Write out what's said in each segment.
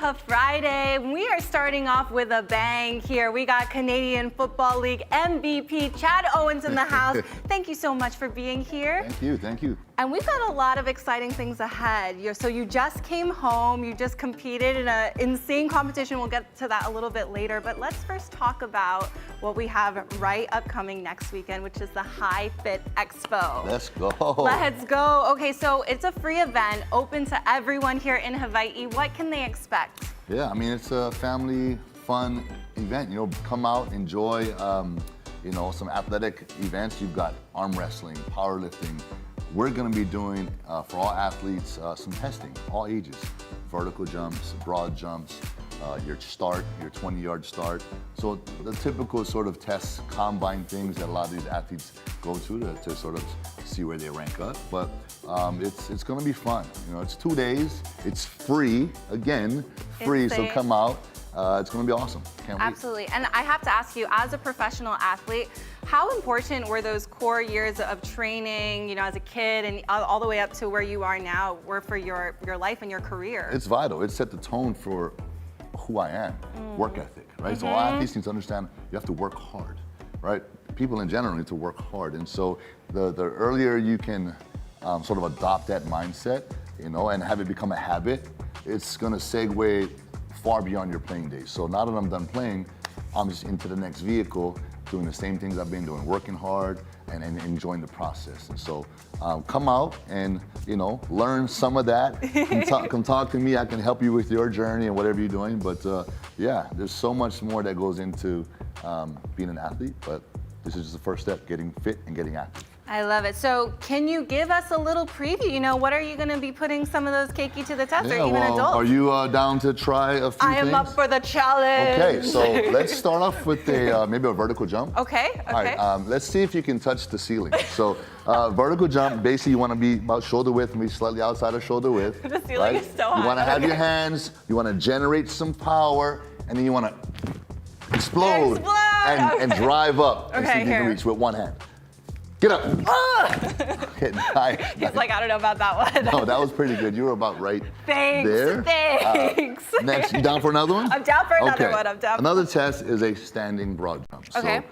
Aloha Friday. We are starting off with a bang here. We got Canadian Football League MVP Chad Owens in the house. Thank you so much for being here. Thank you, thank you. And we've got a lot of exciting things ahead. So you just came home, you just competed in an insane competition. We'll get to that a little bit later, but let's first talk about what we have right upcoming next weekend, which is the Fit Expo. Let's go. Let's go. Okay, so it's a free event, open to everyone here in Hawaii. What can they expect? Yeah, I mean, it's a family fun event. You know, come out, enjoy, you know, some athletic events. You've got arm wrestling, powerlifting. We're gonna be doing, for all athletes, some testing, all ages. Vertical jumps, broad jumps, your 20-yard start. So the typical sort of tests, combine things that a lot of these athletes go to sort of see where they rank up. But it's gonna be fun. You know, it's 2 days, it's free, again, free, so come out. It's gonna be awesome, can't wait. Absolutely, and I have to ask you, as a professional athlete, how important were those core years of training, you know, as a kid and all the way up to where you are now, were for your life and your career? It's vital. It set the tone for who I am, work ethic, right? So all athletes need to understand you have to work hard, right? People in general need to work hard. And so the earlier you can sort of adopt that mindset, you know, and have it become a habit, it's gonna segue far beyond your playing days. So now that I'm done playing, I'm just into the next vehicle, doing the same things I've been doing, working hard and enjoying the process. And so come out and, you know, learn some of that. Come talk to me. I can help you with your journey and whatever you're doing. But yeah, there's so much more that goes into being an athlete, but this is just the first step, getting fit and getting active. I love it. So can you give us a little preview? You know, what are you going to be putting some of those keiki to the test, or even adults? Are you down to try a few things? I am up for the challenge. Okay, so let's start off with maybe a vertical jump. Okay. All right, let's see if you can touch the ceiling. So vertical jump, basically you want to be about shoulder width, maybe slightly outside of shoulder width. The ceiling is so high. You want to have your hands, you want to generate some power, and then you want to explode. And drive up and see if you can reach with one hand. Get up. Okay, nice. He's like, I don't know about that one. No, that was pretty good. You were about right Thanks. there. Thanks. Next, you down for another one? I'm down for another one. I'm down. Another test is a standing broad jump. Okay. So,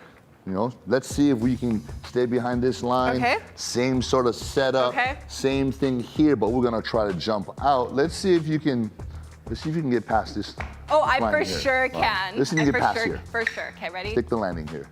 you know, let's see if we can stay behind this line. Okay. Same sort of setup. Okay. Same thing here, but we're gonna try to jump out. Let's see if you can get past this. Oh, I for sure can. Let's see if you can get past here. For sure. Okay, ready? Stick the landing here.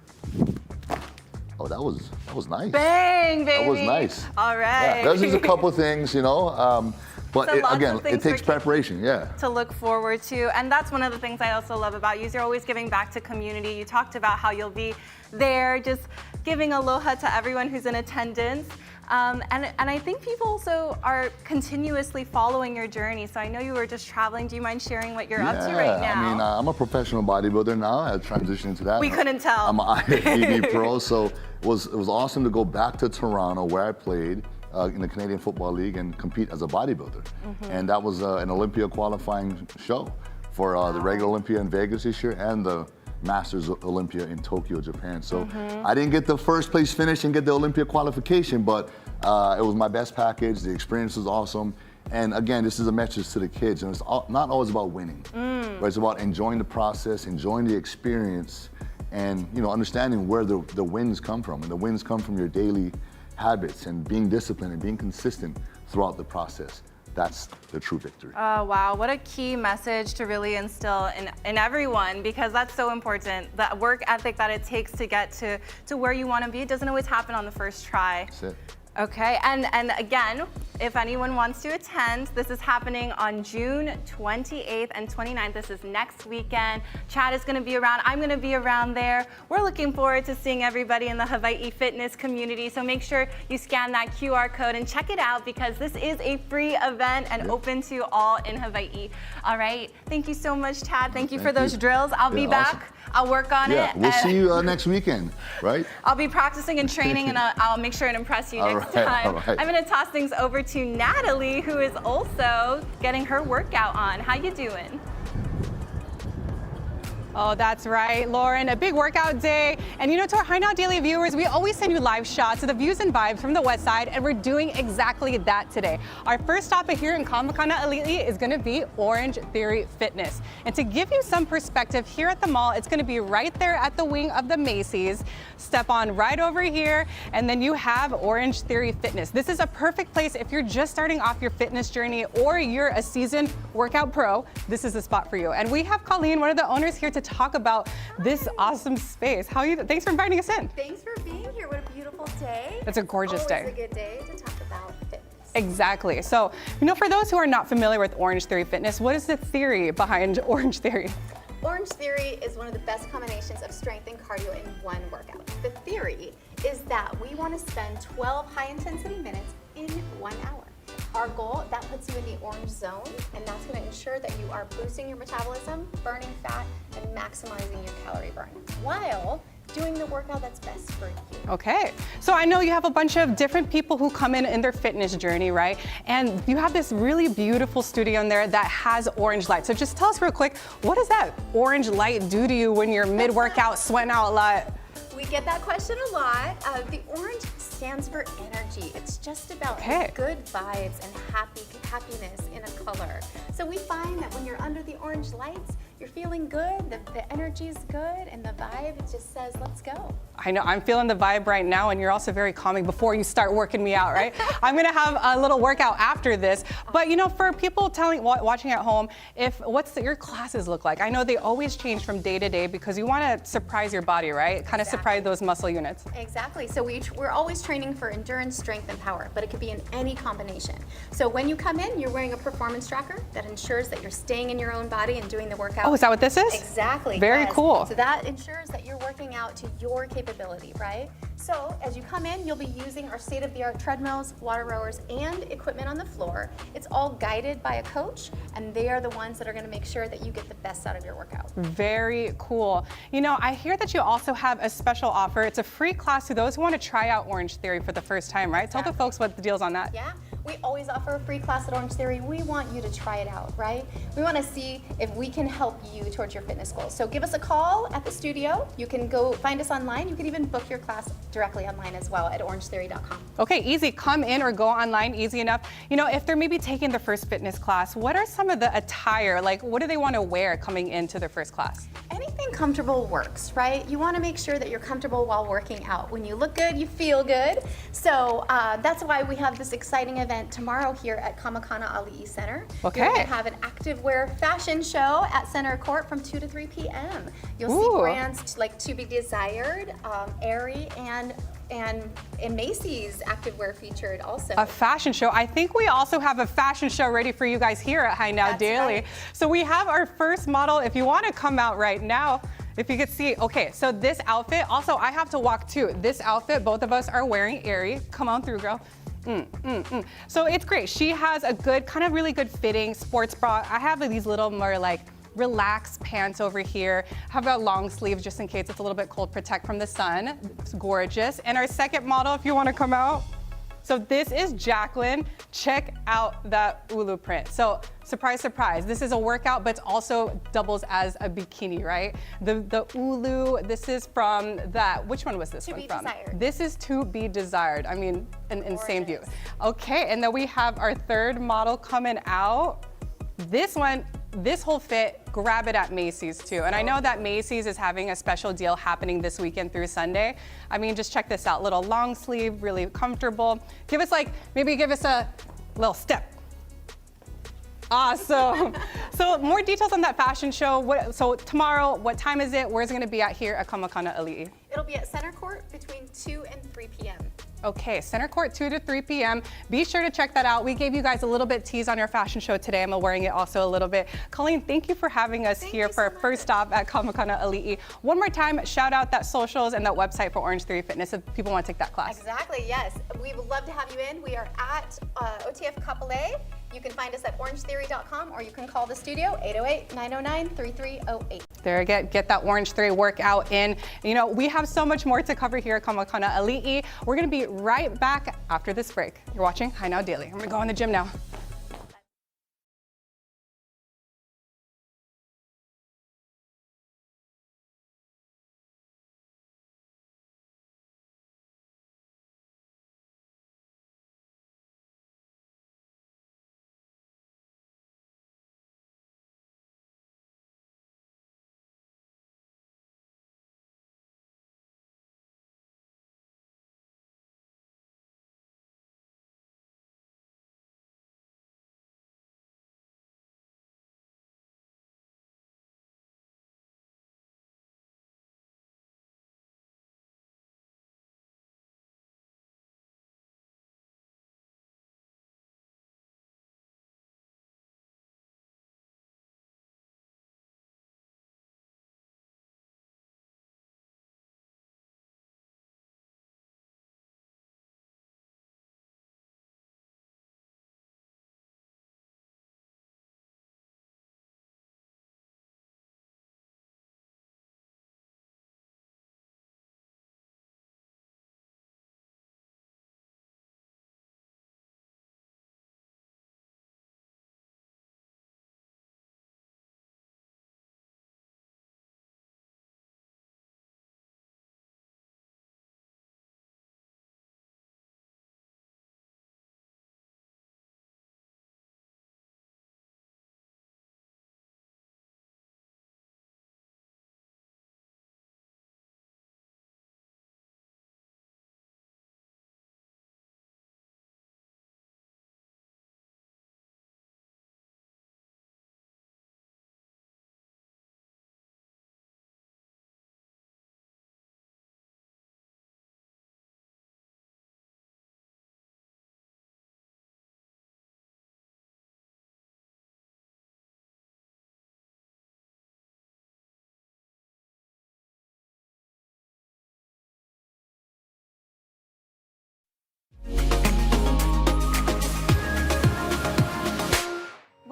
Oh, that was nice. Bang, baby. That was nice. All right. Yeah, there's just a couple things, you know, but again, it takes preparation, yeah. To look forward to, and that's one of the things I also love about you. You're always giving back to community. You talked about how you'll be there, just giving aloha to everyone who's in attendance. And I think people also are continuously following your journey. So I know you were just traveling. Do you mind sharing what you're up to right now? I mean, I'm a professional bodybuilder now. I transitioned into that. We couldn't tell. I'm an IFBB pro, so it was awesome to go back to Toronto where I played in the Canadian Football League and compete as a bodybuilder. And that was an Olympia qualifying show for the regular Olympia in Vegas this year and the Masters Olympia in Tokyo, Japan. So I didn't get the first place finish and get the Olympia qualification, but it was my best package. The experience was awesome. And again, this is a message to the kids, and it's not always about winning, but it's about enjoying the process, enjoying the experience, and you know, understanding where the wins come from. And the wins come from your daily habits and being disciplined and being consistent throughout the process. That's the true victory. Oh, wow. What a key message to really instill in everyone, because that's so important. That work ethic that it takes to get to where you want to be, it doesn't always happen on the first try. That's it. Okay, and again, if anyone wants to attend, this is happening on June 28th and 29th. This is next weekend. Chad is going to be around. I'm going to be around there. We're looking forward to seeing everybody in the Hawaii fitness community. So make sure you scan that QR code and check it out, because this is a free event and open to all in Hawaii. All right. Thank you so much, Chad. Thank you for those drills. I'll be back. Awesome. I'll work on it. We'll see you next weekend, right? I'll be practicing and training, and I'll make sure and impress you next time. I'm going to toss things over to Natalie, who is also getting her workout on. How you doing? Oh, that's right, Lauren. A big workout day. And you know, to our High Now Daily viewers, we always send you live shots of the views and vibes from the West Side, and we're doing exactly that today. Our first stop here in Kama'akana is going to be Orange Theory Fitness. And to give you some perspective, here at the mall, it's going to be right there at the wing of the Macy's. Step on right over here, and then you have Orange Theory Fitness. This is a perfect place if you're just starting off your fitness journey or you're a seasoned workout pro. This is the spot for you. And we have Colleen, one of the owners, here to talk about this awesome space. How are you? Thanks for inviting us in. Thanks for being here. What a beautiful day. It's a gorgeous day. Always a good day to talk about fitness. Exactly. So, you know, for those who are not familiar with Orange Theory Fitness, what is the theory behind Orange Theory? Orange Theory is one of the best combinations of strength and cardio in one workout. The theory is that we want to spend 12 high-intensity minutes in 1 hour. Our goal, that puts you in the orange zone, and that's going to ensure that you are boosting your metabolism, burning fat, and maximizing your calorie burn, while doing the workout that's best for you. Okay, so I know you have a bunch of different people who come in their fitness journey, right? And you have this really beautiful studio in there that has orange light. So just tell us real quick, what does that orange light do to you when you're mid-workout sweating out a lot? We get that question a lot. The orange stands for energy. It's just about good vibes and happiness in a color. So we find that when you're under the orange lights, you're feeling good, the energy's good, and the vibe just says, let's go. I know, I'm feeling the vibe right now, and you're also very calming before you start working me out, right? I'm gonna have a little workout after this, but you know, for people watching at home, what's your classes look like? I know they always change from day to day because you wanna surprise your body, right? Kind of surprise those muscle units. Exactly, so we're always training for endurance, strength, and power, but it could be in any combination. So when you come in, you're wearing a performance tracker that ensures that you're staying in your own body and doing the workout. Oh, is that what this is? Exactly. Very cool. So that ensures that you're working out to your capability, right? So as you come in, you'll be using our state-of-the-art treadmills, water rowers, and equipment on the floor. It's all guided by a coach, and they are the ones that are gonna make sure that you get the best out of your workout. Very cool. You know, I hear that you also have a special offer. It's a free class to those who want to try out Orange Theory for the first time, right? Tell the folks what the deal's on that. Yeah. We always offer a free class at Orange Theory. We want you to try it out, right? We want to see if we can help you towards your fitness goals. So give us a call at the studio. You can go find us online. You can even book your class directly online as well at orangetheory.com. Okay, easy. Come in or go online, easy enough. You know, if they're maybe taking their first fitness class, what are some of the attire? Like, what do they want to wear coming into their first class? Anything comfortable works, right? You want to make sure that you're comfortable while working out. When you look good, you feel good. So that's why we have this exciting event tomorrow here at Kama'akana Ali'i Center. Okay. You're going to have an activewear fashion show at Center Court from 2 to 3 p.m. You'll see brands like To Be Desired, Aerie, and Macy's activewear featured also. A fashion show. I think we also have a fashion show ready for you guys here at High Now Daily. Right. So we have our first model. If you want to come out right now, if you could see, okay, so this outfit, also I have to walk too. This outfit, both of us are wearing Aerie. Come on through, girl. So it's great. She has a good, kind of really good fitting sports bra. I have these little more like relaxed pants over here. How about long sleeves just in case it's a little bit cold, protect from the sun. It's gorgeous. And our second model, if you want to come out. So this is Jacqueline. Check out that ulu print. So surprise, surprise. This is a workout, but it also doubles as a bikini, right? The ulu, this is from that, which one was this one from? To Be Desired. This is To Be Desired. I mean, an insane view. Okay, and then we have our third model coming out. This one, this whole fit, grab it at Macy's too. And I know that Macy's is having a special deal happening this weekend through Sunday. I mean, just check this out. Little long sleeve, really comfortable. Give us maybe give us a little step. Awesome. So more details on that fashion show. So tomorrow, what time is it? Where's it gonna be at here at Kama'akana Ali'i? It'll be at Center Court between 2 and 3 p.m. Okay, Center Court 2 to 3 p.m. Be sure to check that out. We gave you guys a little bit tease on your fashion show today. I'm wearing it also a little bit. Colleen, thank you for having us here for our first stop at Kama'akana Ali'i. One more time, shout out that socials and that website for Orange Theory Fitness if people want to take that class. Exactly, yes. We would love to have you in. We are at OTF Kapolei. You can find us at orangetheory.com or you can call the studio 808-909-3308. There, get that Orange Theory workout in. You know, we have so much more to cover here at Kama'akana Ali'i. We're gonna be right back after this break. You're watching High Now Daily. I'm gonna go in the gym now.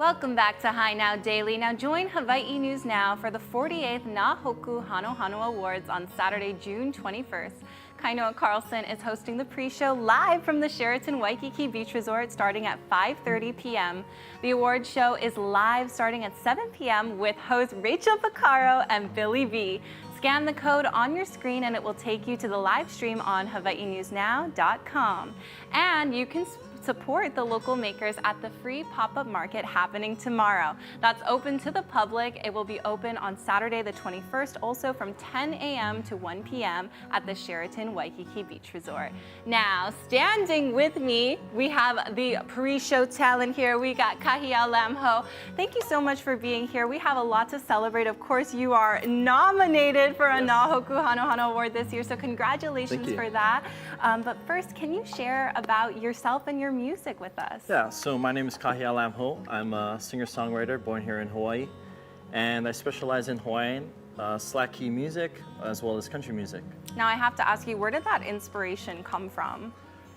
Welcome back to Hi Now Daily. Now join Hawaii News Now for the 48th Nā Hōkū Hanohano Awards on Saturday, June 21st. Kainoa Carlson is hosting the pre-show live from the Sheraton Waikiki Beach Resort starting at 5:30 p.m. The award show is live starting at 7 p.m. with hosts Rachel Picaro and Billy B. Scan the code on your screen and it will take you to the live stream on hawaiinewsnow.com. And you can support the local makers at the free pop-up market happening tomorrow. That's open to the public. It will be open on Saturday the 21st, also from 10 a.m. to 1 p.m. at the Sheraton Waikiki Beach Resort. Now, standing with me, we have the pre-show talent here. We got Kahia Lamho. Thank you so much for being here. We have a lot to celebrate. Of course, you are nominated for a Nā Hōkū Hanohano Award this year, so congratulations for that. But first, can you share about yourself and your music with us? Yeah, so my name is Kahia Lamho. I'm a singer-songwriter born here in Hawaii, and I specialize in Hawaiian, slack key music, as well as country music. Now I have to ask you, where did that inspiration come from?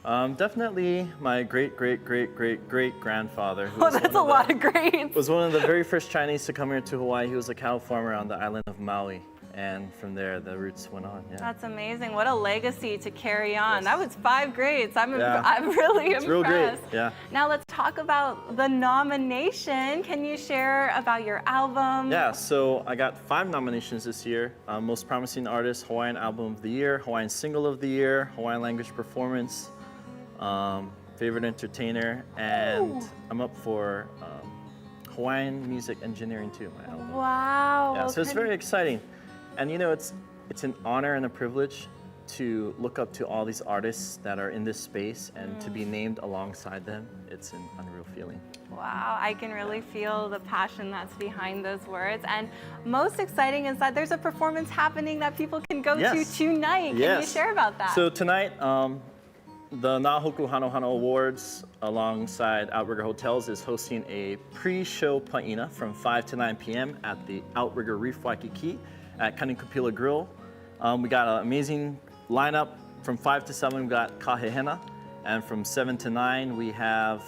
Definitely my great-great-great-great-great-grandfather. Oh, that's a lot of greats. Was one of the very first Chinese to come here to Hawaii. He was a cattle farmer on the island of Maui. And from there, the roots went on. Yeah. That's amazing. What a legacy to carry on. Yes. That was 5 grades. I'm really It's impressed. real great. Yeah. Now let's talk about the nomination. Can you share about your album? Yeah, so I got 5 nominations this year. Most Promising Artist, Hawaiian Album of the Year, Hawaiian Single of the Year, Hawaiian Language Performance, Favorite Entertainer, and I'm up for Hawaiian Music Engineering too, my album. Wow. Yeah, so it's very exciting. And you know, it's an honor and a privilege to look up to all these artists that are in this space and to be named alongside them. It's an unreal feeling. Wow, I can really feel the passion that's behind those words. And most exciting is that there's a performance happening that people can go to tonight. Can you share about that? So tonight, the Nā Hōkū Hanohano Awards alongside Outrigger Hotels is hosting a pre-show pa'ina from 5 to 9 p.m. at the Outrigger Reef Waikiki at Kanikapila Grill. We got an amazing lineup. From 5 to 7, we got Kahehena. And from 7 to 9, we have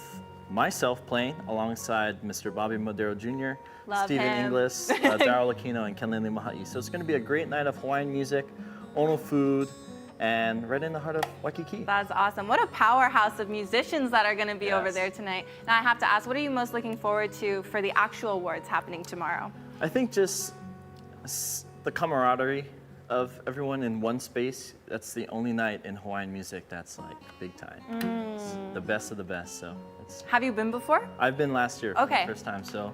myself playing alongside Mr. Bobby Madero Jr., Stephen Inglis, Darryl Aquino, and Kenlele Maha'i. So it's going to be a great night of Hawaiian music, Ono food, and right in the heart of Waikiki. That's awesome. What a powerhouse of musicians that are going to be over there tonight. Now I have to ask, what are you most looking forward to for the actual awards happening tomorrow? I think just the camaraderie of everyone in one space. That's the only night in Hawaiian music that's like big time. It's the best of the best. So have you been before? I've been last year for the first time. So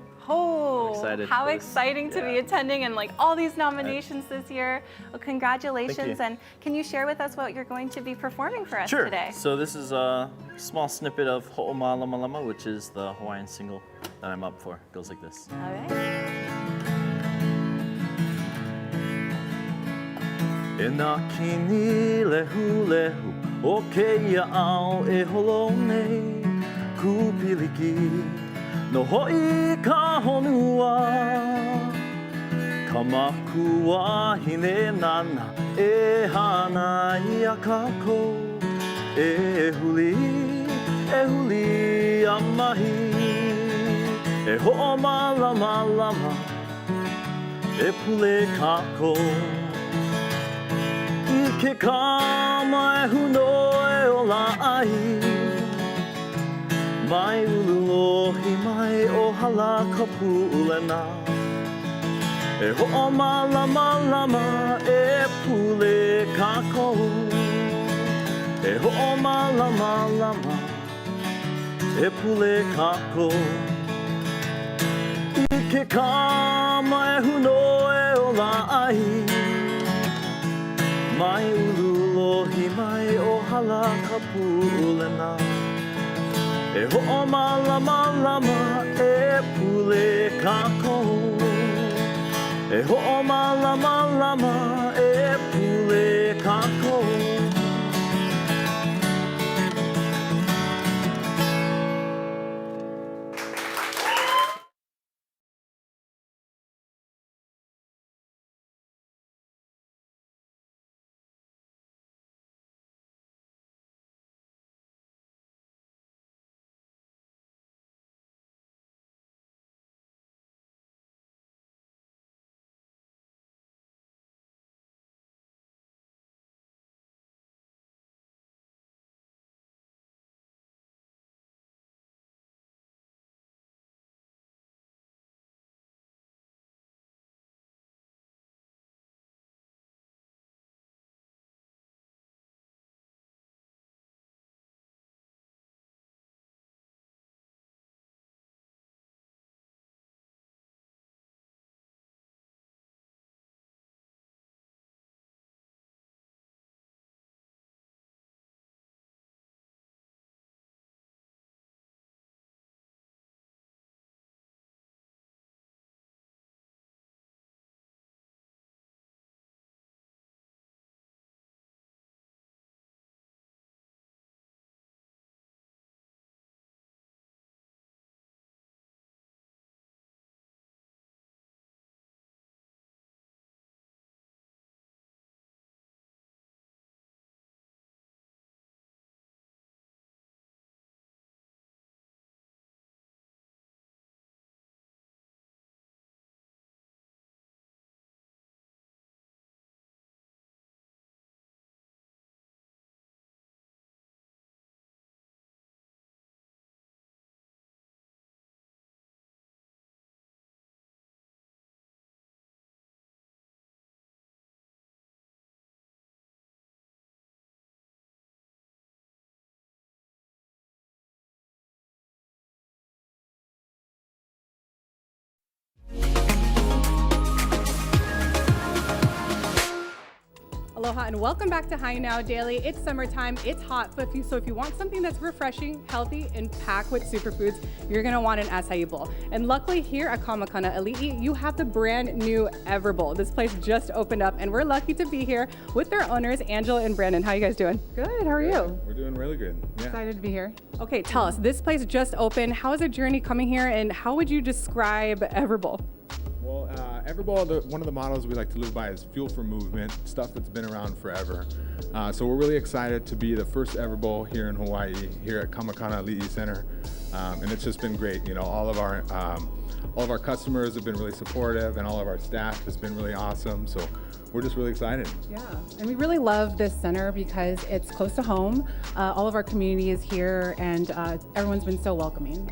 excited how exciting to be attending and like all these nominations this year. Well, congratulations. And can you share with us what you're going to be performing for us today? So this is a small snippet of Ho'oma Lama Lama, which is the Hawaiian single that I'm up for. It goes like this. All right. E nā kini lehu lehu o keia ao e holo nei kupiliki no hoi ka honua ka makua hine nana e hana I a kako e huli a mahi e ho'oma lama lama e pule kako Ke kama e huno e o la'ai Mai ululohi mai o hala ka pulena E ho'oma lama lama e pule kako E ho'oma lama lama e pule kako I ke kama e huno e o la'ai Mai ululohi mai o hala ka pulena E ho'oma lama lama e pule kako E ho'oma lama lama e pule kako aloha, and welcome back to Hi Now Daily. It's summertime, it's hot, but if you want something that's refreshing, healthy, and packed with superfoods, you're gonna want an acai bowl. And luckily here at Kamakana Ali'i, you have the brand new Everbowl. This place just opened up, and we're lucky to be here with their owners, Angela and Brandon. How you guys doing? Good, how are you? We're doing really good. Yeah. Excited to be here. Okay, tell us, this place just opened. How is the journey coming here, and how would you describe Everbowl? Well, Everbowl, one of the models we like to live by is fuel for movement, stuff that's been around forever. So we're really excited to be the first Everbowl here in Hawaii, here at Kamakana Ali'i Center. And it's just been great. You know, all of our customers have been really supportive, and all of our staff has been really awesome. So we're just really excited. Yeah, and we really love this center because it's close to home. All of our community is here, and everyone's been so welcoming.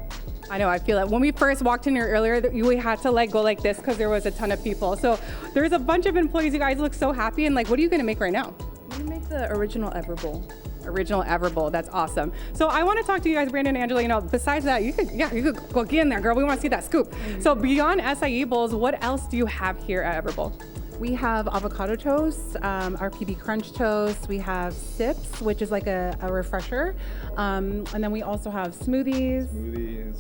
I know, I feel it. When we first walked in here earlier, we had to go like this because there was a ton of people. So there's a bunch of employees. You guys look so happy. And what are you going to make right now? I'm gonna make the original Everbowl. Original Everbowl. That's awesome. So I want to talk to you guys, Brandon and Angela. You know, besides that, you could go get in there, girl. We want to see that scoop. So beyond acai bowls, what else do you have here at Everbowl? We have avocado toast, our PB Crunch toast. We have sips, which is like a refresher. And then we also have smoothies.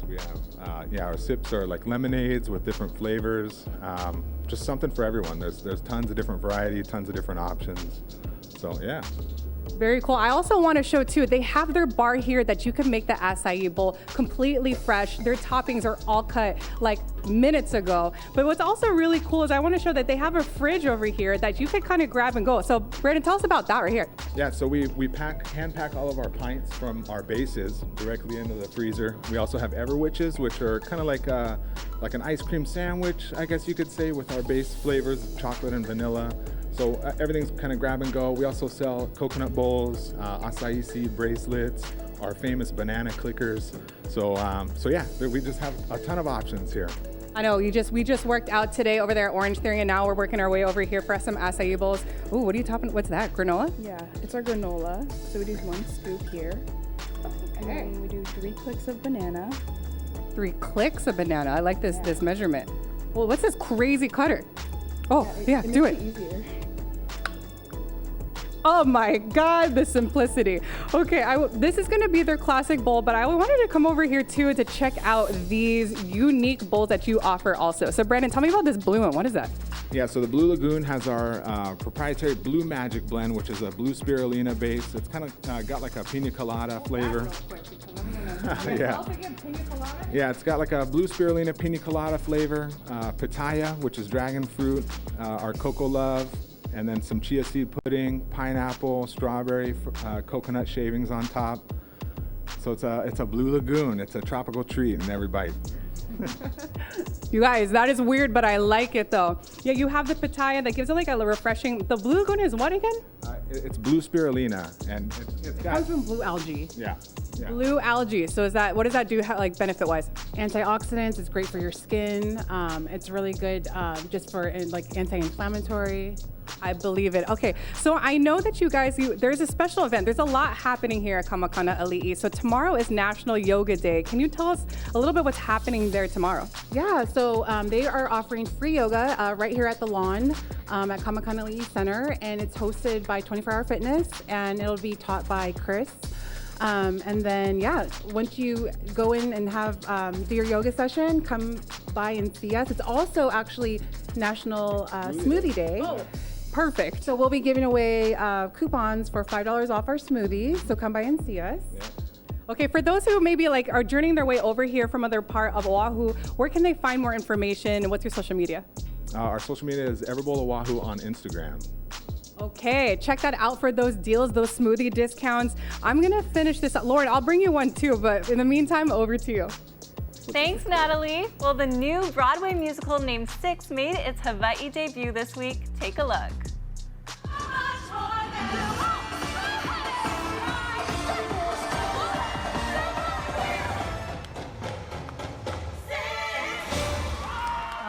We have, our sips are like lemonades with different flavors. Just something for everyone. There's tons of different variety, tons of different options. So yeah. Very cool. I also want to show too, they have their bar here that you can make the acai bowl completely fresh. Their toppings are all cut like minutes ago. But what's also really cool is I want to show that they have a fridge over here that you could kind of grab and go. So Brandon, tell us about that right here. Yeah, so we hand pack all of our pints from our bases directly into the freezer. We also have Everwitches, which are kind of like an ice cream sandwich, I guess you could say, with our base flavors of chocolate and vanilla. So everything's kind of grab and go. We also sell coconut bowls, acai seed bracelets, our famous banana clickers. So yeah, we just have a ton of options here. I know, we just worked out today over there at Orange Theory, and now we're working our way over here for some acai bowls. Ooh, what are you topping? What's that, granola? Yeah, it's our granola. So we do 1 scoop here. And Okay. then we do 3 clicks of banana. 3 clicks of banana. I like this measurement. Well, what's this crazy cutter? Oh, yeah, do it. Makes easier. Oh my God, the simplicity. Okay, this is gonna be their classic bowl, but I wanted to come over here too to check out these unique bowls that you offer also. So Brandon, tell me about this blue one. What is that? Yeah, so the Blue Lagoon has our proprietary Blue Magic blend, which is a blue spirulina base. It's kind of got like a pina colada flavor. Yeah. Yeah, it's got like a blue spirulina pina colada flavor, pitaya, which is dragon fruit, our cocoa love, and then some chia seed pudding, pineapple, strawberry, coconut shavings on top. So it's a Blue Lagoon. It's a tropical treat in every bite. You guys, that is weird, but I like it though. Yeah, you have the pitaya that gives it like a refreshing. The Blue Lagoon is what again? It's blue spirulina, and it's got. Comes from blue algae. Yeah. Yeah. Blue algae. So what does that do like benefit wise? Antioxidants, it's great for your skin. It's really good just for like anti-inflammatory. I believe it. Okay, so I know that you guys, there's a special event. There's a lot happening here at Kamakana Ali'i. So tomorrow is National Yoga Day. Can you tell us a little bit what's happening there tomorrow? Yeah, so they are offering free yoga right here at the lawn at Kamakana Ali'i Center, and it's hosted by 24 Hour Fitness, and it'll be taught by Chris. And then, yeah, once you go in and have do your yoga session, come by and see us. It's also actually National Smoothie Day. Oh, perfect. So we'll be giving away coupons for $5 off our smoothies. So come by and see us. Yeah. Okay, for those who maybe are journeying their way over here from other part of Oahu, where can they find more information, and what's your social media? Our social media is Everbowl Oahu on Instagram. Okay, check that out for those deals, those smoothie discounts. I'm gonna finish this up. Lauren, I'll bring you one too, but in the meantime, over to you. Thanks, Natalie. Well, the new Broadway musical named Six made its Hawaii debut this week. Take a look.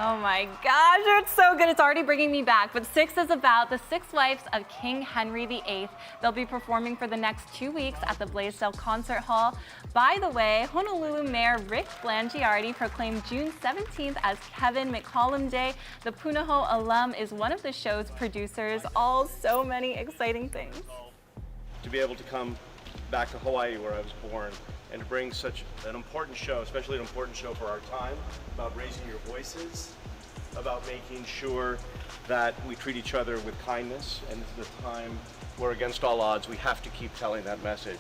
Oh my my gosh, it's so good. It's already bringing me back. But Six is about the 6 wives of King Henry VIII. They'll be performing for the next 2 weeks at the Blaisdell Concert Hall. By the way, Honolulu Mayor Rick Blangiardi proclaimed June 17th as Kevin McCollum Day. The Punahou alum is one of the show's producers. All so many exciting things. To be able to come back to Hawaii, where I was born, and to bring such an important show, especially an important show for our time, about raising your voices, about making sure that we treat each other with kindness, and this is a time where against all odds we have to keep telling that message.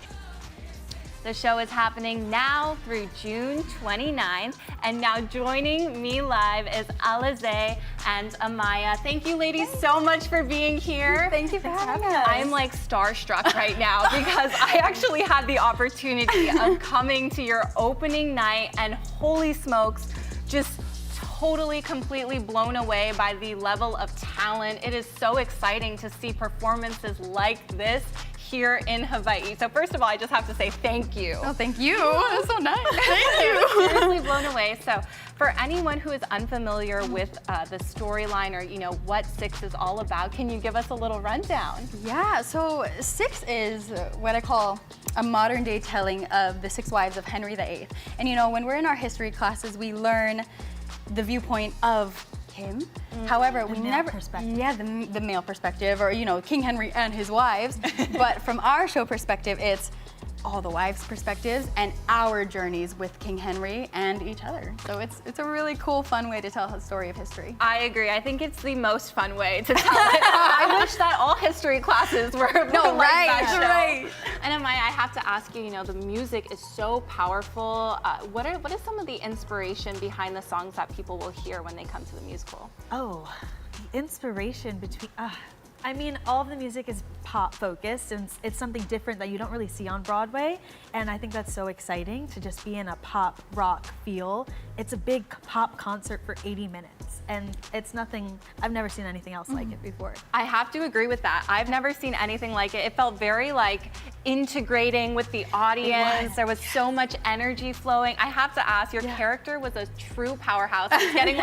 The show is happening now through June 29th. And now joining me live is Alize and Amaya. Thank you ladies so much for being here. Thank you for having us. I'm like starstruck right now because I actually had the opportunity of coming to your opening night, and holy smokes, just totally, completely blown away by the level of talent. It is so exciting to see performances like this here in Hawaii. So first of all, I just have to say thank you. Oh, thank you. That's so nice. Thank you. Seriously blown away. So for anyone who is unfamiliar with the storyline, or what Six is all about, can you give us a little rundown? Yeah, so Six is what I call a modern day telling of the 6 wives of Henry VIII. And when we're in our history classes, we learn the viewpoint of him. However, we never, the male perspective, or King Henry and his wives. But from our show perspective, it's all the wives' perspectives and our journeys with King Henry and each other. So it's a really cool, fun way to tell a story of history. I agree. I think it's the most fun way to tell it. I wish that all history classes were like that show. Right. And Amaya, I have to ask you, the music is so powerful. What is some of the inspiration behind the songs that people will hear when they come to the musical? Oh, the inspiration between, I mean, all of the music is pop focused, and it's something different that you don't really see on Broadway. And I think that's so exciting to just be in a pop rock feel. It's a big pop concert for 80 minutes, and it's nothing, I've never seen anything else like it before. I have to agree with that. I've never seen anything like it. It felt very integrating with the audience. There was so much energy flowing. I have to ask, your character was a true powerhouse. I was getting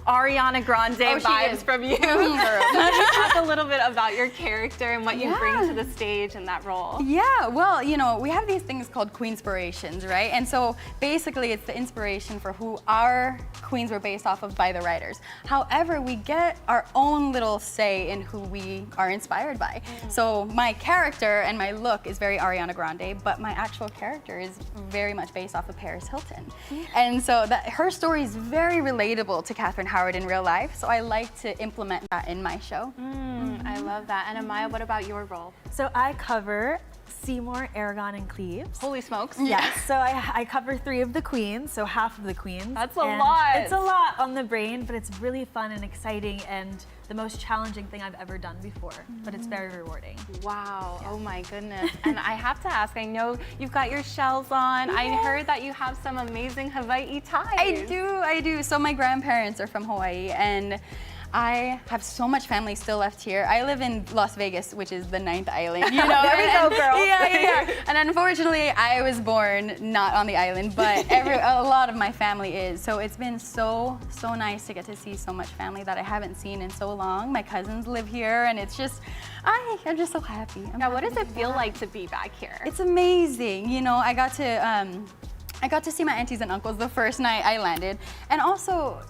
Ariana Grande vibes from you. Talk a little bit about your character and what you bring to the stage in that role. Yeah, well, we have these things called Queenspirations, right? And so basically it's the inspiration for who our queens were based off of by the writers. However, we get our own little say in who we are inspired by. So my character and my look is very Ariana Grande, but my actual character is very much based off of Paris Hilton. And so her story is very relatable to Catherine Howard in real life, so I like to implement that in my show. I love that. And Amaya, what about your role? So I cover Seymour, Aragon, and Cleves. Holy smokes. Yes, so I cover 3 of the queens, so half of the queens. That's a lot. It's a lot on the brain, but it's really fun and exciting, and the most challenging thing I've ever done before, but it's very rewarding. Wow, oh my goodness. And I have to ask, I know you've got your shells on. I heard that you have some amazing Hawaii ties. I do. So my grandparents are from Hawaii, and I have so much family still left here. I live in Las Vegas, which is the 9th island. There we go, girl. Yeah. And unfortunately, I was born not on the island, but a lot of my family is. So it's been so nice to get to see so much family that I haven't seen in so long. My cousins live here, and it's just, I'm just so happy. Now, what does it feel like to be back here? It's amazing. I got to see my aunties and uncles the first night I landed. And also,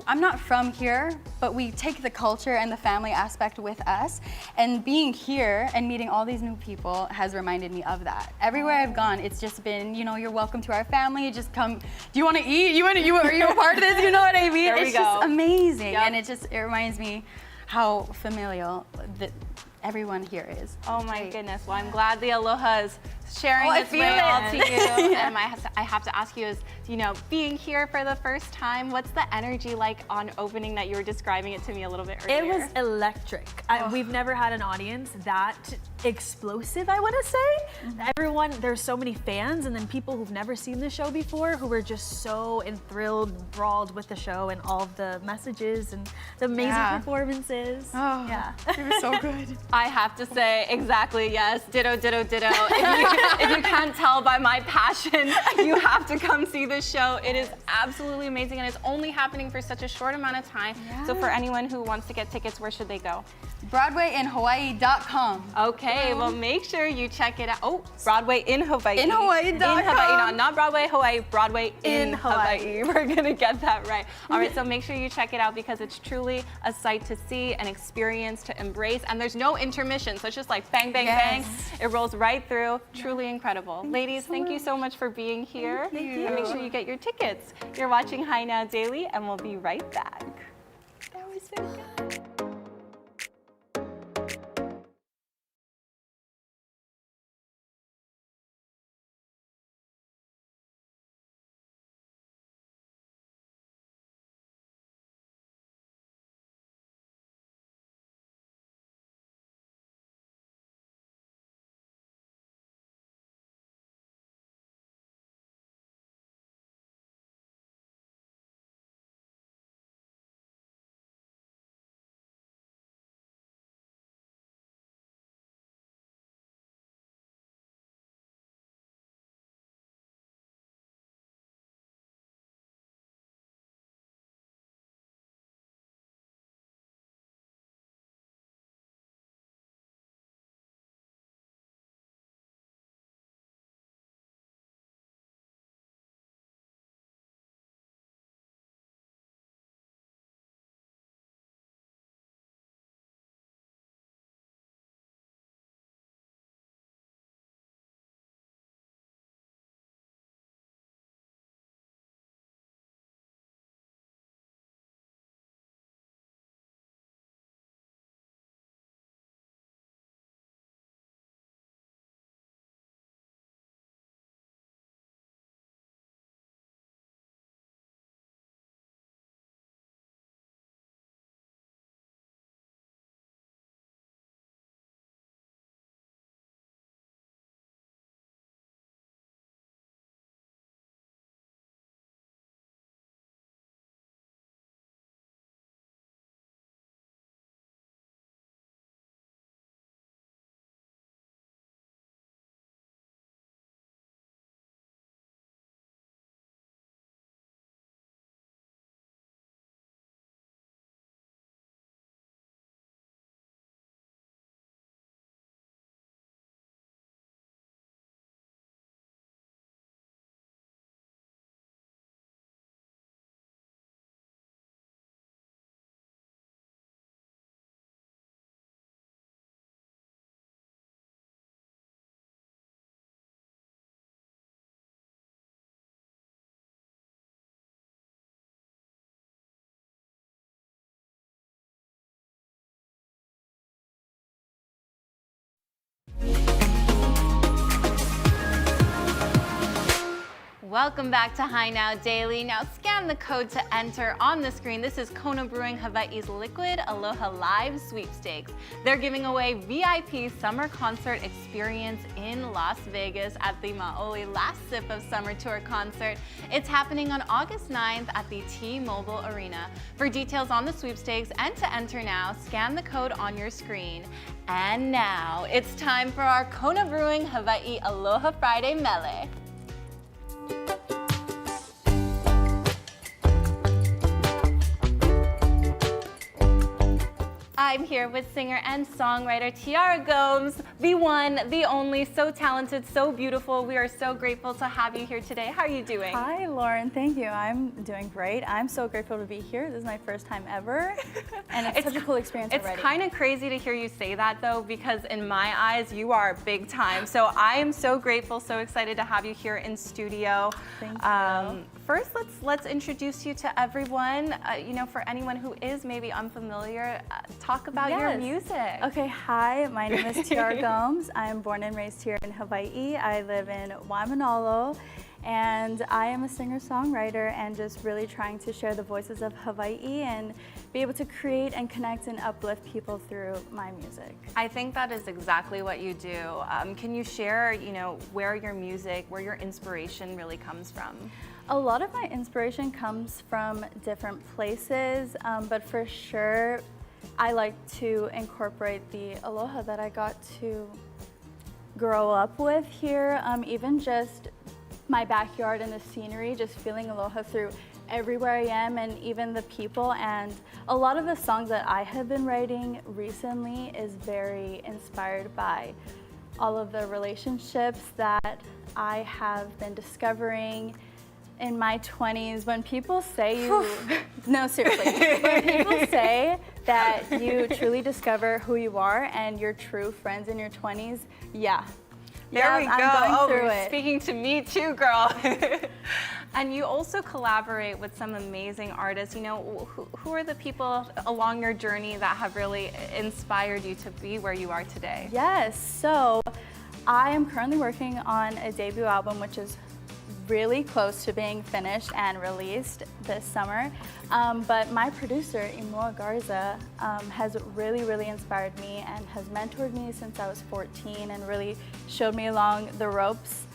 I'm not from here, but we take the culture and the family aspect with us. And being here and meeting all these new people has reminded me of that. Everywhere I've gone, it's just been, you're welcome to our family. Just come. Do you want to eat? Are you a part of this? You know what I mean? It's just amazing. Yep. And it reminds me how familial everyone here is. Oh my goodness. Well, I'm glad the aloha is sharing its way all to you. And I have to ask you is, being here for the first time, what's the energy like on opening that you were describing it to me a little bit earlier? It was electric. We've never had an audience that explosive, I want to say. There's so many fans, and then people who've never seen the show before who were just so enthralled with the show and all of the messages and the amazing performances. Oh, yeah. It was so good. I have to say, exactly, yes. Ditto, ditto, ditto. If you can't tell by my passion, you have to come see this show. It is absolutely amazing, and it's only happening for such a short amount of time. So for anyone who wants to get tickets, where should they go? BroadwayInHawaii.com. Okay, well make sure you check it out. Oh, Broadway in Hawaii. In Hawaii.com. In Hawaii, not Broadway, Hawaii, Broadway in Hawaii. We're gonna get that right. All right, so make sure you check it out because it's truly a sight to see, an experience to embrace, and there's no intermission, so it's just like bang, bang, bang. It rolls right through. Truly incredible. Ladies, thank you so much for being here. Thank you. And make sure you get your tickets. You're watching Hi Now Daily, and we'll be right back. That was so good. Welcome back to Hi Now Daily. Now scan the code to enter on the screen. This is Kona Brewing Hawaii's Liquid Aloha Live Sweepstakes. They're giving away VIP summer concert experience in Las Vegas at the Maoli Last Sip of Summer Tour concert. It's happening on August 9th at the T-Mobile Arena. For details on the sweepstakes and to enter now, scan the code on your screen. And now it's time for our Kona Brewing Hawaii Aloha Friday Mele. I'm here with singer and songwriter Tiara Gomes, the one, the only, so talented, so beautiful. We are so grateful to have you here today. How are you doing? Hi, Lauren. Thank you. I'm doing great. I'm so grateful to be here. This is my first time ever, and it's such a cool experience already. It's kind of crazy to hear you say that, though, because in my eyes, you are big time. So I am so grateful, so excited to have you here in studio. Thank you. First, let's introduce you to everyone. You know, for anyone who is maybe unfamiliar, talk about your music. Okay, hi, my name is Tiara Gomes. I'm born and raised here in Hawaii. I live in Waimanalo, and I am a singer-songwriter and just really trying to share the voices of Hawaii and be able to create and connect and uplift people through my music. I think that is exactly what you do. Can you share, you know, where your music, where your inspiration really comes from? A lot of my inspiration comes from different places, but for sure, I like to incorporate the aloha that I got to grow up with here. Even just my backyard and the scenery, just feeling aloha through everywhere I am, and even the people. And a lot of the songs that I have been writing recently is very inspired by all of the relationships that I have been discovering in my 20s. When people say you, no, seriously, when people say that you truly discover who you are and your true friends in your 20s, yeah. There we go. I'm going through You're it. speaking to me too, girl. And you also collaborate with some amazing artists. You know, who are the people along your journey that have really inspired you to be where you are today? Yes, so I am currently working on a debut album, which is really close to being finished and released this summer. But my producer, Imua Garza, has really inspired me and has mentored me since I was 14 and really showed me along the ropes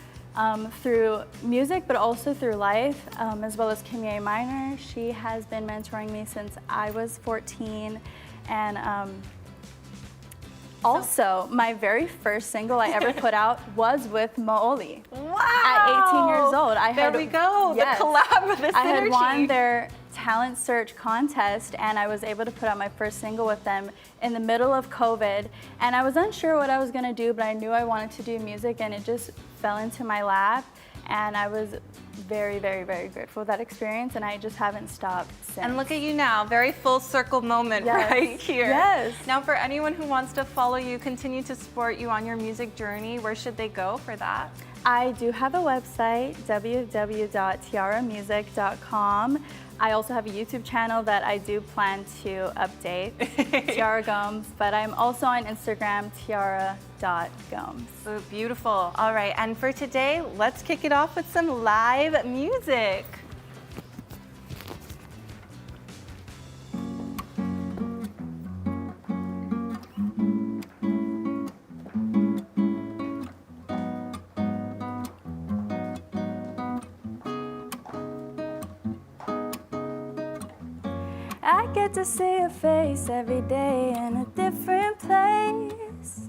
through music, but also through life, as well as Kimye Minor. She has been mentoring me since I was 14. And also, my very first single I ever put out was with Mo'oli. Wow! At 18 years old. There we go, yes, the collab, the synergy. I had won their talent search contest, and I was able to put out my first single with them in the middle of COVID. And I was unsure what I was gonna do, but I knew I wanted to do music, and it just fell into my lap. And I was very grateful for that experience, and I just haven't stopped since. And look at you now, very full circle moment right here. Yes. Now for anyone who wants to follow you, continue to support you on your music journey, where should they go for that? I do have a website, www.tiaramusic.com. I also have a YouTube channel that I do plan to update, Tiara Gomes, but I'm also on Instagram, tiara.gomes. Oh, beautiful. All right, and for today, let's kick it off with some live music. I get to see your face every day in a different place.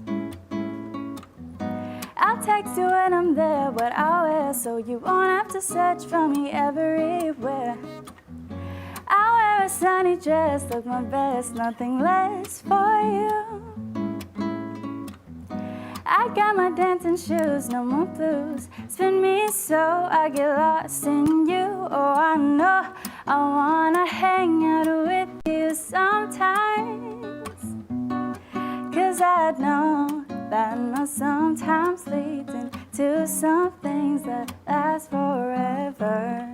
I'll text you when I'm there, what I'll wear, so you won't have to search for me everywhere. I'll wear a sunny dress, look my best, nothing less for you. I got my dancing shoes, no more blues. Spin me so I get lost in you. Oh, I know I wanna hang out with you sometimes. 'Cause I know that my sometimes leads into some things that last forever.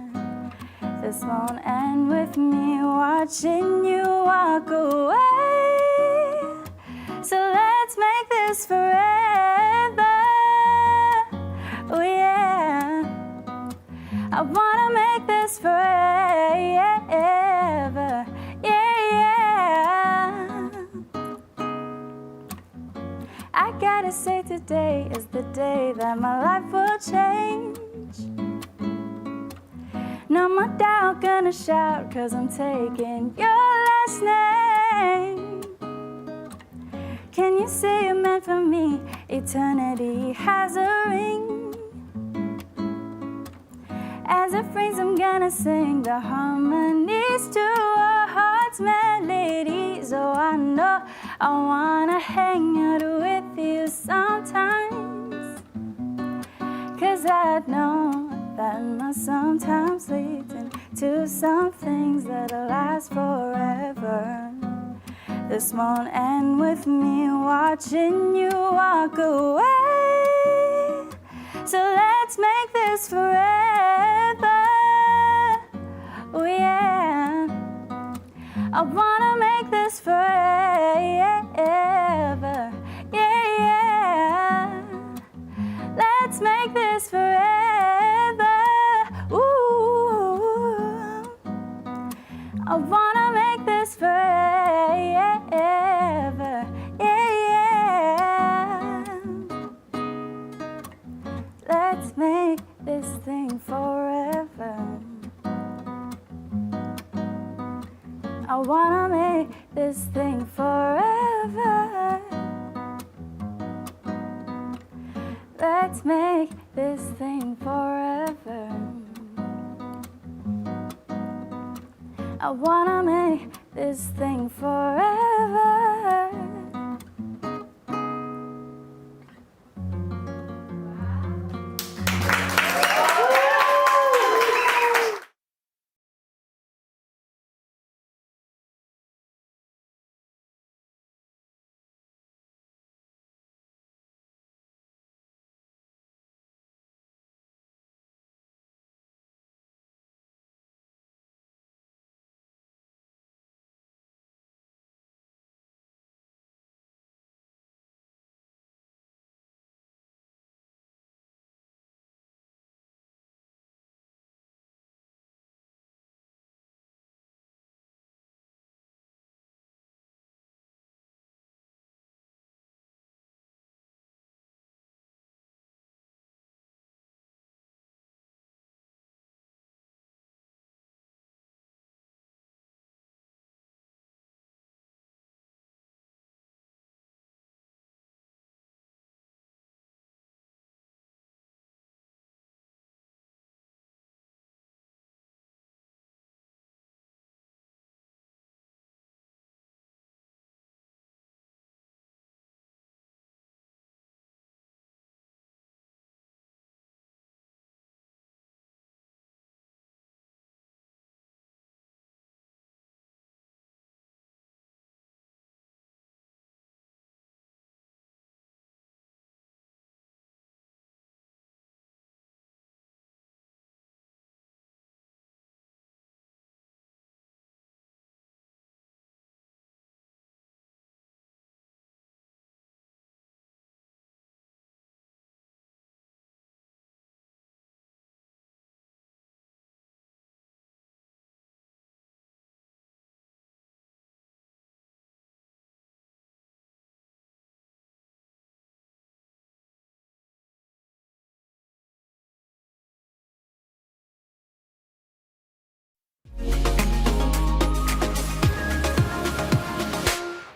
This won't end with me watching you walk away. So let's make this forever. Oh yeah, I wanna make this forever. Yeah. I gotta say today is the day that my life will change. No more doubt, gonna shout, 'cause I'm taking your last name. Can you say you're meant for me? Eternity has a ring. As it rings, I'm gonna sing the harmonies to our heart's melodies. Oh, I know I wanna hang out with you sometimes. 'Cause I know that my sometimes leads into some things that'll last forever. This won't end with me watching you walk away. So let's make this forever. Oh yeah, I wanna make this forever. Yeah, let's make this forever. Ooh, I wanna make this forever. Yeah, let's make this thing forever. I wanna make this thing forever. let's make this thing forever. I wanna make this thing forever.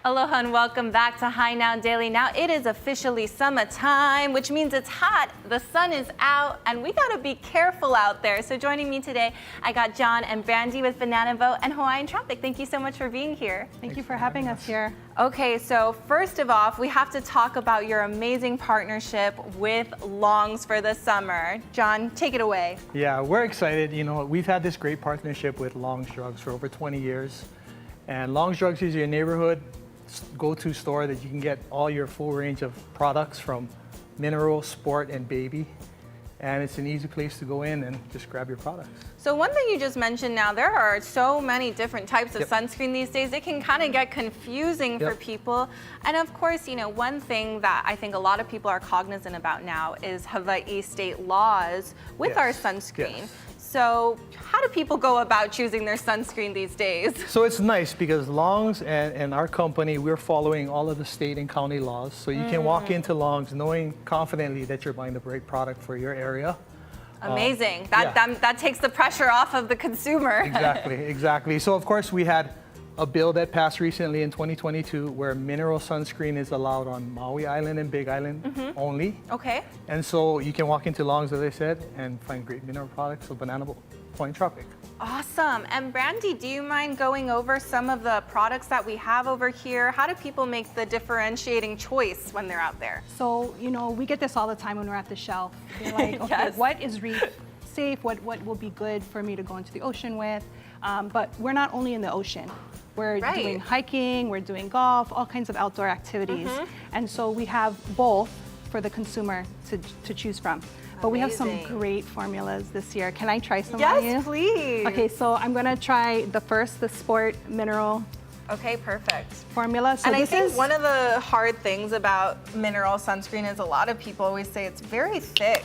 Aloha and welcome back to High Now Daily. Now it is officially summertime, which means it's hot, the sun is out, and we gotta be careful out there. So joining me today, I got John and Brandy with Banana Boat and Hawaiian Tropic. Thank you so much for being here. Thank you for having us here. Okay, so first of all, we have to talk about your amazing partnership with Longs for the summer. John, take it away. Yeah, we're excited. You know, we've had this great partnership with Long's Drugs for over 20 years. And Long's Drugs is your neighborhood go-to store that you can get all your full range of products from mineral, sport, and baby. And it's an easy place to go in and just grab your products. So one thing you just mentioned now, there are so many different types of sunscreen these days. It can kind of get confusing for people. And of course, you know, one thing that I think a lot of people are cognizant about now is Hawaii state laws with our sunscreen. So how do people go about choosing their sunscreen these days? So it's nice because Long's and our company, we're following all of the state and county laws. So you can walk into Long's knowing confidently that you're buying the right product for your area. Amazing. That takes the pressure off of the consumer. Exactly. So of course we had a bill that passed recently in 2022 where mineral sunscreen is allowed on Maui Island and Big Island only. Okay. And so you can walk into Long's, as I said, and find great mineral products of Banana Boat, Hawaiian Tropic. Awesome. And Brandy, do you mind going over some of the products that we have over here? How do people make the differentiating choice when they're out there? So, you know, we get this all the time when we're at the shelf. They're like, okay, what is safe? What will be good for me to go into the ocean with? But we're not only in the ocean. We're doing hiking, we're doing golf, all kinds of outdoor activities. And so we have both for the consumer to choose from. But we have some great formulas this year. Can I try some on you? Yes, please. Okay, so I'm gonna try the Sport Mineral. Okay, perfect. Formula. So and I this think is one of the hard things about mineral sunscreen is a lot of people always say it's very thick.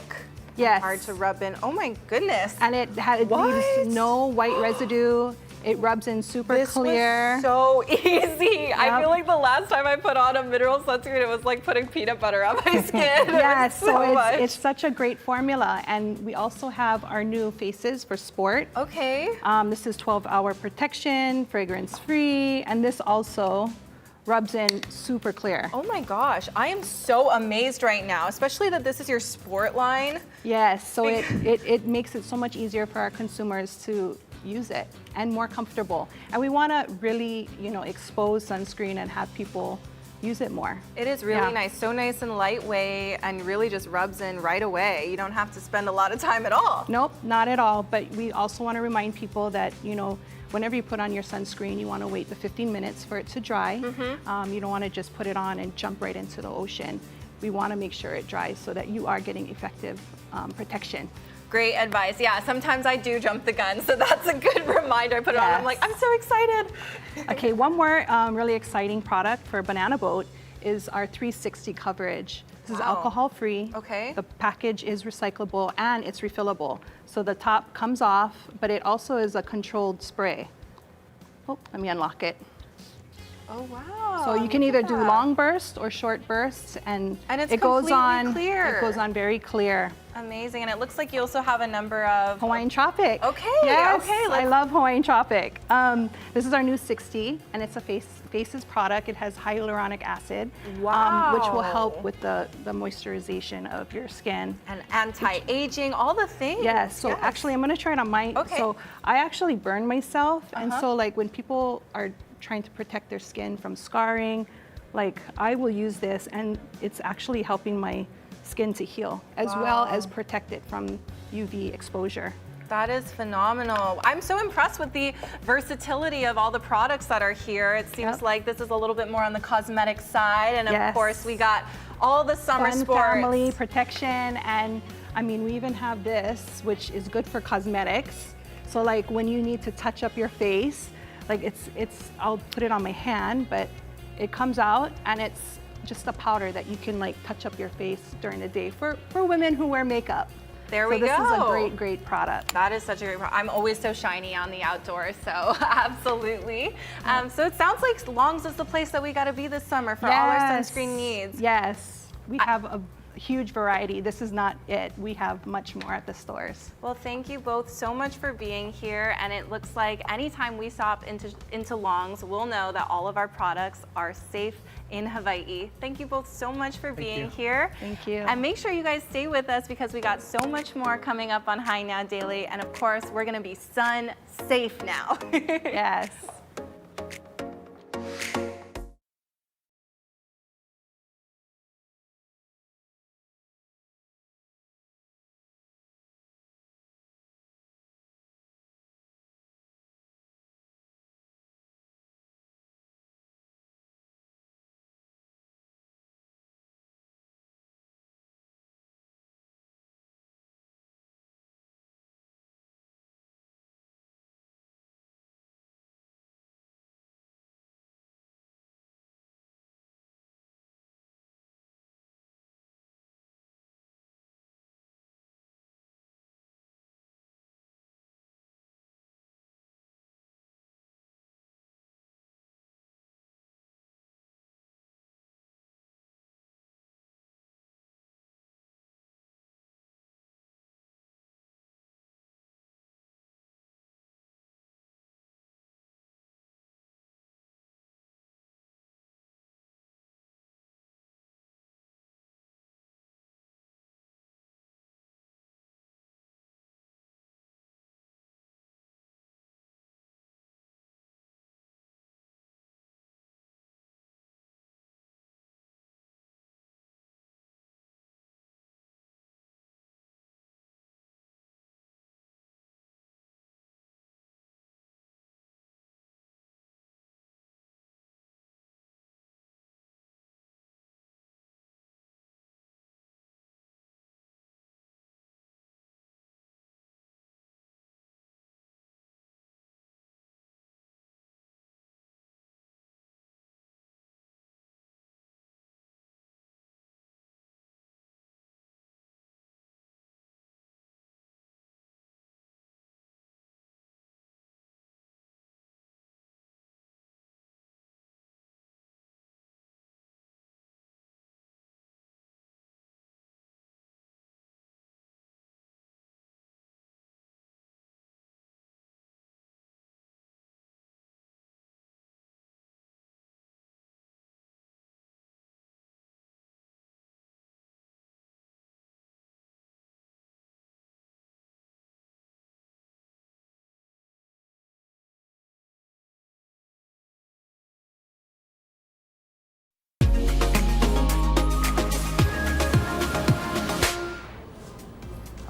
Yes. Hard to rub in. Oh my goodness. And it leaves no white residue. It rubs in super clear. Was so easy. I feel like the last time I put on a mineral sunscreen, it was like putting peanut butter on my skin. Yes, so it's such a great formula. And we also have our new faces for sport. Okay. This is 12-hour protection, fragrance-free, and this also rubs in super clear. Oh my gosh, I am so amazed right now, especially that this is your sport line. Yes, so it makes it so much easier for our consumers to use it and more comfortable. And we want to really, expose sunscreen and have people use it more. It is really nice, so nice and lightweight, and really just rubs in right away. You don't have to spend a lot of time at all. Nope, not at all. But we also want to remind people that, whenever you put on your sunscreen, you want to wait the 15 minutes for it to dry. You don't want to just put it on and jump right into the ocean. We want to make sure it dries so that you are getting effective protection. Great advice. Yeah, sometimes I do jump the gun, so that's a good reminder. I put it on, I'm like, I'm so excited. Okay, one more really exciting product for Banana Boat is our 360 coverage. This is alcohol-free. Okay. The package is recyclable and it's refillable. So the top comes off, but it also is a controlled spray. Oh, let me unlock it. Oh, wow. So you can either do long bursts or short bursts, and it's it goes on clear. It goes on very clear. Amazing, and it looks like you also have a number of Hawaiian Tropic. Okay, yes, okay. I love Hawaiian Tropic. This is our new 60, and it's a Faces product. It has hyaluronic acid, which will help with the moisturization of your skin. And anti-aging, all the things. Yes, so actually I'm gonna try it on my, so I actually burn myself, and so like when people are trying to protect their skin from scarring, like I will use this, and it's actually helping my skin to heal, as well as protect it from UV exposure. That is phenomenal. I'm so impressed with the versatility of all the products that are here. It seems like this is a little bit more on the cosmetic side, and of course we got all the summer Fun sports. Family protection, and I mean, we even have this, which is good for cosmetics. So like when you need to touch up your face, like I'll put it on my hand, but it comes out and it's just a powder that you can like touch up your face during the day for women who wear makeup. There we go. So this is a great, great product. That is such a great product. I'm always so shiny on the outdoors, so absolutely. So it sounds like Longs is the place that we got to be this summer for all our sunscreen needs. Yes, we have a huge variety. This is not it. We have much more at the stores. Well, thank you both so much for being here, and it looks like anytime we stop into Longs, we'll know that all of our products are safe in Hawaii. Thank you both so much for being here. Thank you. And make sure you guys stay with us because we got so much more coming up on High Now Daily, and of course, we're gonna be sun safe now. Yes.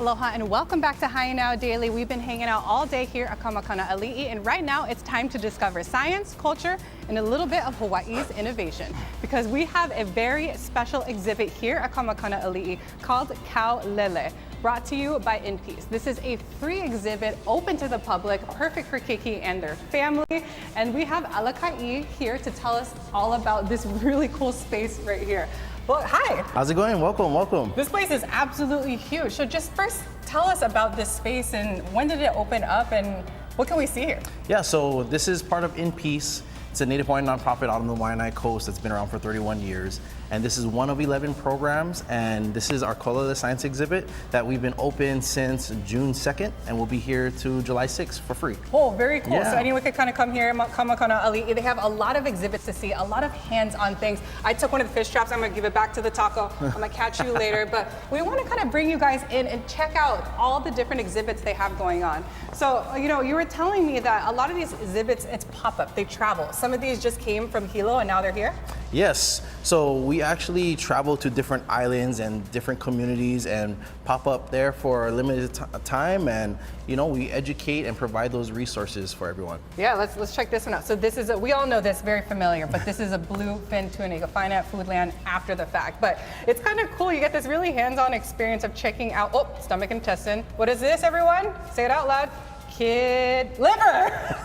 Aloha and welcome back to Haʻi Now Daily. We've been hanging out all day here at Kamakana and right now it's time to discover science, culture, and a little bit of Hawaii's innovation because we have a very special exhibit here at Kamakana called Kau Lele, brought to you by In Peace. This is a free exhibit open to the public, perfect for Keiki and their family, and we have Alakai here to tell us all about this really cool space right here. Well, hi. How's it going? Welcome, welcome. This place is absolutely huge. So just first tell us about this space and when did it open up and what can we see here? Yeah, so this is part of In Peace. It's a Native Hawaiian nonprofit out on the Waianae Coast that's been around for 31 years. And this is one of 11 programs. And this is our Kolele Science exhibit that we've been open since June 2nd. And we'll be here to July 6th for free. Oh, very cool. Yeah. So anyone could kind of come here, Kamakana Ali'i. They have a lot of exhibits to see, a lot of hands-on things. I took one of the fish traps. I'm going to give it back to the taco. I'm going to catch you later. But we want to kind of bring you guys in and check out all the different exhibits they have going on. So, you know, you were telling me that a lot of these exhibits, it's pop-up. They travel. Some of these just came from Hilo and now they're here? Yes, so we actually travel to different islands and different communities and pop up there for a limited time, and you know, we educate and provide those resources for everyone. Yeah, let's check this one out. So this is, we all know this, very familiar, but this is a bluefin tuna. You can find it at Foodland after the fact, but it's kind of cool. You get this really hands-on experience of checking out, oh, stomach intestine. What is this, everyone? Say it out loud. Kid liver.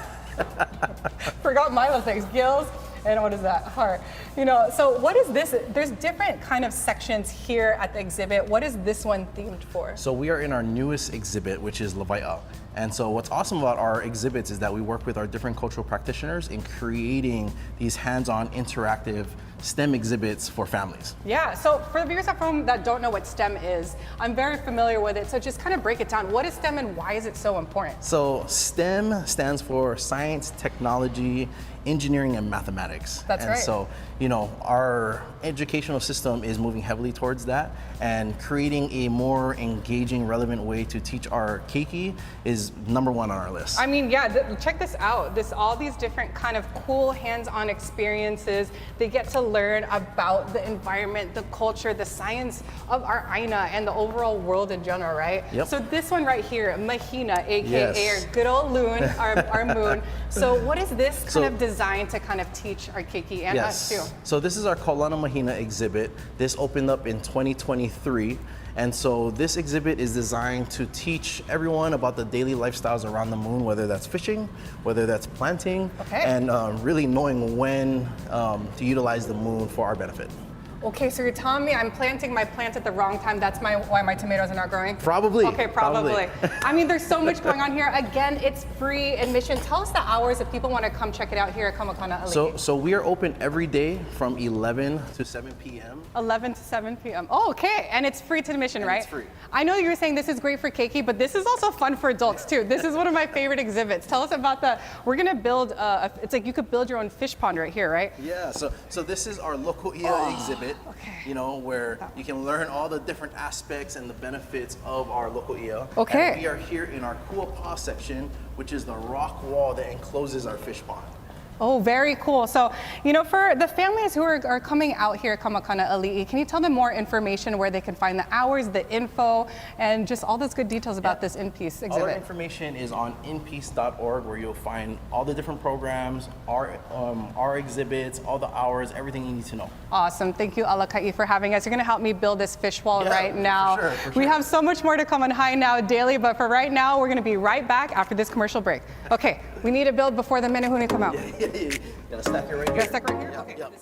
Forgot Milo things, gills. And what is that? Heart. You know, so what is this? There's different kind of sections here at the exhibit. What is this one themed for? So we are in our newest exhibit, which is Lawai'a. And so what's awesome about our exhibits is that we work with our different cultural practitioners in creating these hands-on interactive STEM exhibits for families. Yeah, so for the viewers at home that don't know what STEM is, I'm very familiar with it, so just kind of break it down. What is STEM and why is it so important? So STEM stands for science, technology, engineering, and mathematics. That's right. And so, you know, our educational system is moving heavily towards that, and creating a more engaging, relevant way to teach our keiki is number one on our list. I mean, yeah, check this out. All these different kind of cool hands-on experiences. They get to learn about the environment, the culture, the science of our aina and the overall world in general, right? Yep. So this one right here, Mahina, AKA Yes. our good old loon, our moon. So what is this kind of designed to kind of teach our keiki and us too? So this is our Kaulana Mahina exhibit. This opened up in 2023. And so this exhibit is designed to teach everyone about the daily lifestyles around the moon, whether that's fishing, whether that's planting, and really knowing when to utilize the moon for our benefit. Okay, so you're telling me I'm planting my plant at the wrong time. That's why my tomatoes are not growing? Probably. Okay, probably. I mean, there's so much going on here. Again, it's free admission. Tell us the hours if people want to come check it out here at Kamakana Ali'i. So we are open every day from 11 to 7 p.m. 11 to 7 p.m. Oh, okay, and it's free to admission, right? It's free. I know you were saying this is great for keiki, but this is also fun for adults too. This is one of my favorite exhibits. Tell us about that. We're gonna build, it's like you could build your own fish pond right here, right? Yeah, so this is our Loko'ia exhibit, you know, where you can learn all the different aspects and the benefits of our Loko'ia. Okay. And we are here in our Kuapa'a section, which is the rock wall that encloses our fish pond. Oh, very cool. So, you know, for the families who are coming out here at Kamakana Ali'i, can you tell them more information where they can find the hours, the info, and just all those good details about this In Peace exhibit? All our information is on inpeace.org, where you'll find all the different programs, our exhibits, all the hours, everything you need to know. Awesome. Thank you, Alakai, for having us. You're going to help me build this fish wall right now. For sure. We have so much more to come on Haʻi Now Daily, but for right now, we're going to be right back after this commercial break. Okay, we need to build before the menehune come out. Gotta stack it right here. Gotta stack right here? Yep, Okay. yep.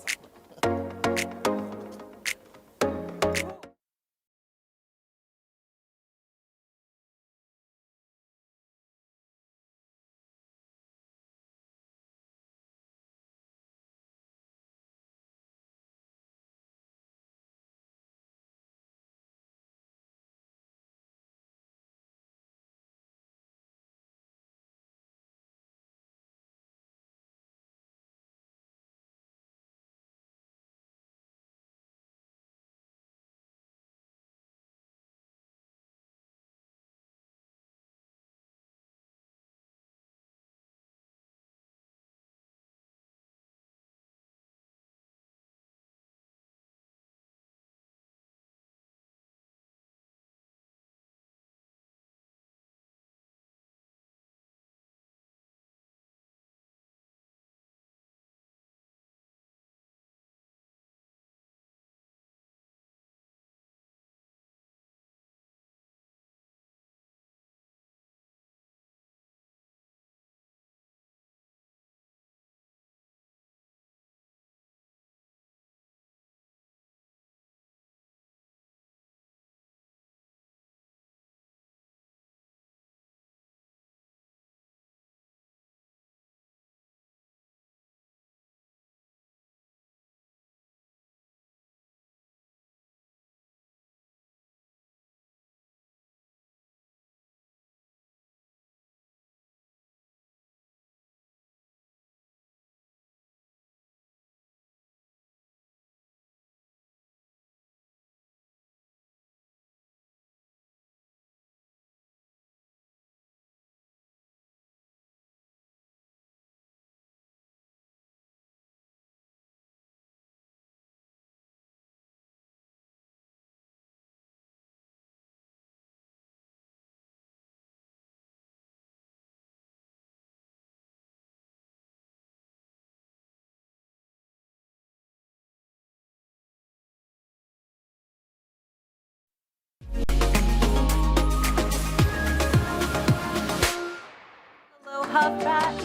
Aloha Friday.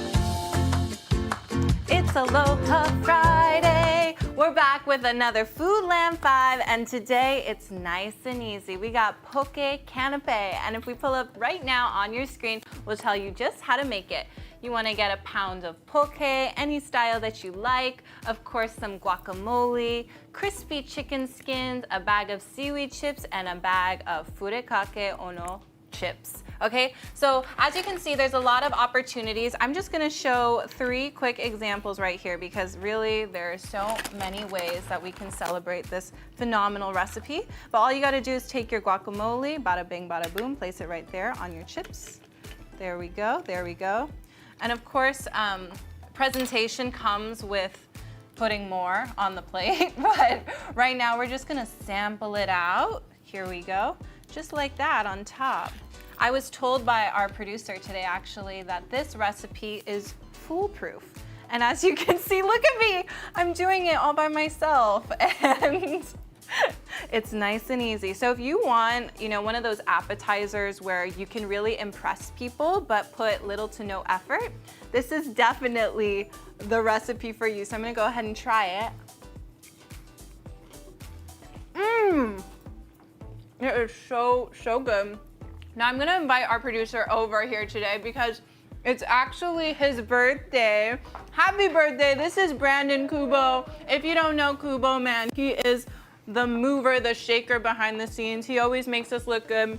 It's Aloha Friday. We're back with another Foodland 5, and today it's nice and easy. We got poke canape, and if we pull up right now on your screen, we'll tell you just how to make it. You want to get a pound of poke, any style that you like, of course some guacamole, crispy chicken skins, a bag of seaweed chips, and a bag of furikake ono chips. Okay, so as you can see, there's a lot of opportunities. I'm just gonna show 3 quick examples right here because really there are so many ways that we can celebrate this phenomenal recipe. But all you gotta do is take your guacamole, bada bing, bada boom, place it right there on your chips. There we go, there we go. And of course, presentation comes with putting more on the plate, but right now we're just gonna sample it out. Here we go, just like that on top. I was told by our producer today actually that this recipe is foolproof. And as you can see, look at me, I'm doing it all by myself and it's nice and easy. So if you want, one of those appetizers where you can really impress people but put little to no effort, this is definitely the recipe for you. So I'm gonna go ahead and try it. It is so, so good. Now I'm gonna invite our producer over here today because it's actually his birthday. Happy birthday, this is Brandon Kubo. If you don't know Kubo, man, he is the mover, the shaker behind the scenes. He always makes us look good.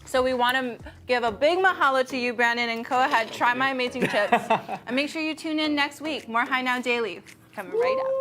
So we wanna give a big mahalo to you, Brandon, and go ahead, try my amazing chips. And make sure you tune in next week. More High Now Daily coming right up.